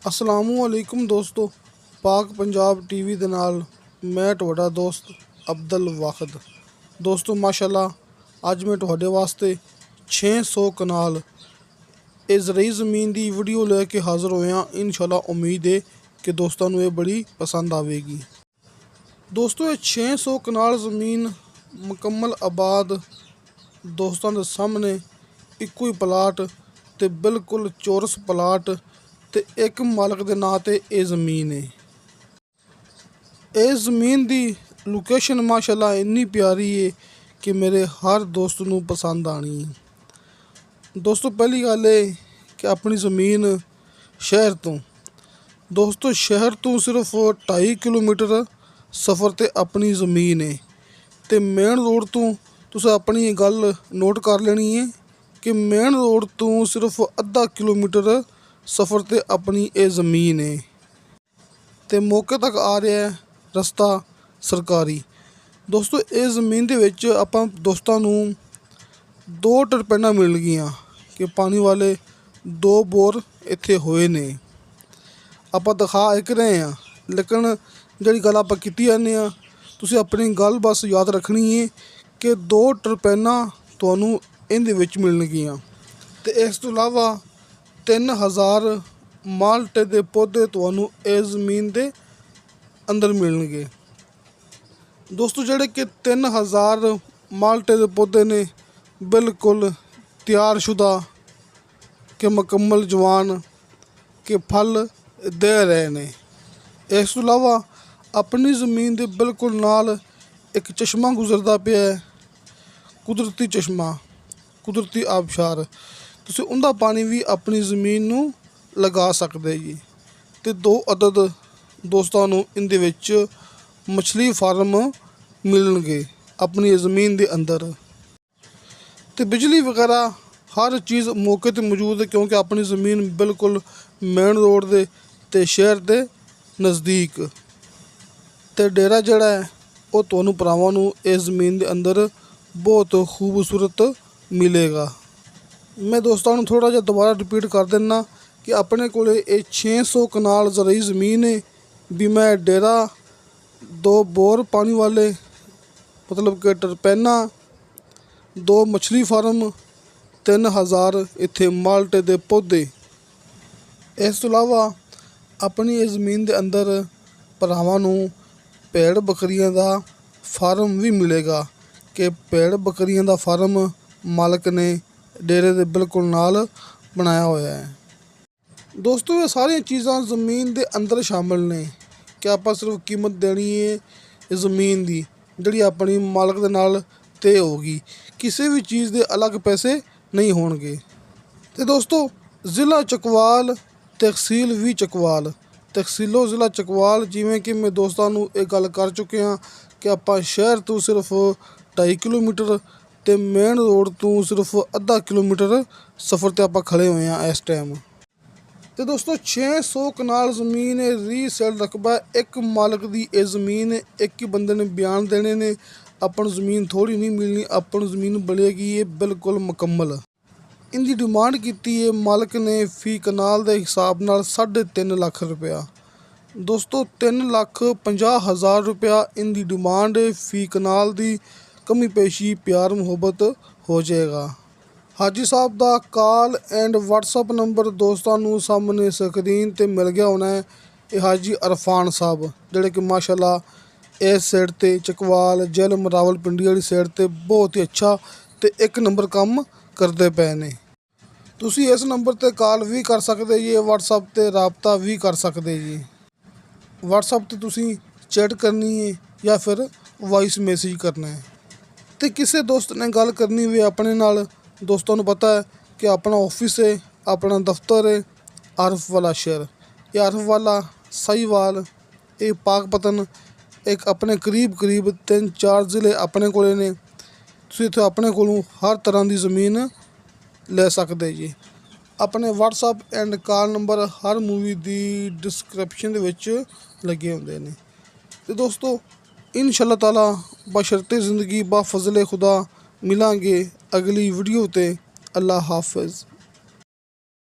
असलामुअलैकुम दोस्तों, पाक पंजाब टीवी दे नाल मैं तुहाडा दोस्त अब्दुल वाहिद। दोस्तों माशाल्लाह अज मैं तुहाडे वास्ते 600 कनाल इजराई ज़मीन की वीडियो लेके हाज़र होया। इंशाल्लाह उम्मीद है कि दोस्तों ये बड़ी पसंद आवेगी। दोस्तों ये 600 कनाल ज़मीन मुकम्मल आबाद दोस्तों के सामने इक्को ही प्लाट ते बिल्कुल चौरस प्लाट ते एक मालक के नाँ ते ये ज़मीन है। इस ज़मीन की लोकेशन माशाल्लाह इन्नी प्यारी है कि मेरे हर दोस्त नूं पसंद आनी है। दोस्तों पहली गल है कि अपनी ज़मीन शहर तो दोस्तों शहर तो सिर्फ 2.5 किलोमीटर सफ़र ते अपनी ज़मीन है। तो मेन रोड तो तुसें अपनी गल नोट कर लेनी है कि मेन रोड तो सिर्फ अद्धा किलोमीटर सफ़र ते अपनी ये ज़मीन है। तो मौके तक आ रहा है रस्ता सरकारी। दोस्तों इस ज़मीन दे विच आपां दोस्तां नूं 2 टरपैनां मिल गईयां कि पानी वाले 2 बोर इत्थे होए ने। आपां दिखा एक रहे हैं, लेकिन जिहड़ी गल आपां कीती जाने आ तुसीं अपनी गल बस याद रखनी है कि 2 टरपैनां तुहानूं इहदे विच मिलणगीयां। ते इस तों इलावा 3000 माल्टे के पौधे तुहानूं इस ज़मीन के अंदर मिलणगे। दोस्तों जिहड़े कि 3000 माल्टे के पौधे ने बिल्कुल तैयारशुदा के मुकम्मल जवान के फल दे रहे ने। इस तों इलावा अपनी ज़मीन के बिल्कुल नाल एक चश्मा गुजरदा पिया है, कुदरती चश्मा, कुदरती आबशार। तुसीं उंदा पानी भी अपनी ज़मीन नूं लगा सकदे जी। ते 2 अदद दोस्तां नूं इहदे विच मछली फार्म मिलणगे अपनी ज़मीन के अंदर। ते बिजली वगैरह हर चीज़ मौके ते मौजूद है, क्योंकि अपनी ज़मीन बिल्कुल मेन रोड दे ते शहर दे नज़दीक। ते डेरा जिहड़ा है वो तुहानूं भरावां नूं इस ज़मीन के अंदर बहुत खूबसूरत मिलेगा। मैं दोस्तों थोड़ा जिहा दोबारा रिपीट कर देना कि अपने को 600 कनाल ज़राई ज़मीन है भी। मैं डेरा 2 बोर पानी वाले मतलब कि टरपैना 2 मछली फार्म 3000 इत्थे माल्टे के पौधे। इस तो इलावा अपनी इस ज़मीन के अंदर भरावां नूं भेड़ बकरियां का फार्म भी मिलेगा कि भेड़ बकरियां का फार्म मालक ने डेरे के बिल्कुल नाल बनाया होया है। दोस्तों ये सारी चीज़ां ज़मीन के अंदर शामिल ने कि आपां सिर्फ कीमत देनी है इस ज़मीन की जिहड़ी अपनी मालक के नाल तय होगी। किसी भी चीज़ के अलग पैसे नहीं होणगे। तो दोस्तों ज़िला चकवाल तहसील भी चकवाल, तहसीलो ज़िला चकवाल। जिवें कि मैं दोस्तों नूं एक गल कर चुके हाँ कि आपां शहर तो सिर्फ 2.5 किलोमीटर ते मेन रोड तो सिर्फ अद्धा किलोमीटर सफ़र ते आपां खड़े हुए हैं इस टाइम। तो दोस्तों 600 कनाल ज़मीन रीसेल रकबा एक मालक की ये ज़मीन एक ही बंदे ने बयान देने ने। अपन ज़मीन थोड़ी नहीं मिलनी, अपन ज़मीन बनेगी ये बिल्कुल मुकम्मल। इनकी डिमांड की है मालक ने फी कनाल के हिसाब नाल 3.5 लाख रुपया। दोस्तों 3,50,000 रुपया इनकी डिमांड है फी कनाल की। कमी पेशी प्यार मुहब्बत हो जाएगा। हाजी साहब का कॉल एंड व्हाट्सअप नंबर दोस्तों नूं सामने स्क्रीन ते मिल गया होना है। ये हाजी अरफान साहब जिहड़े कि माशाल्लाह इस साइड ते चकवाल झेलम रावलपिंडी वाली साइड ते बहुत ही अच्छा ते एक नंबर काम करते पे ने। तुसीं इस नंबर ते कॉल भी कर सकते जी, व्हाट्सअप ते राबता भी कर सकते जी। व्हाट्सअप ते तुसीं चैट करनी है या फिर वॉइस मैसेज करना है। तो किसी दोस्त ने गल करनी हुई अपने नाल, दोस्तों को पता है कि अपना ऑफिस है, अपना दफ्तर है आरफ वाला शहर। ये आरफ वाला साहिवाल ये पाकपतन एक अपने करीब 3-4 ज़िले अपने को ने। तुसीं इत्थे अपने को हर तरह की ज़मीन ले सकते जी। अपने व्हाट्सअप एंड कॉल नंबर हर मूवी की डिस्क्रिप्शन दे विच लगे होंदे ने। तो दोस्तों इंशाअल्लाह ताला बशर्ते ज़िंदगी बा फजले खुदा मिलांगे अगली वीडियो ते। अल्लाह हाफिज़।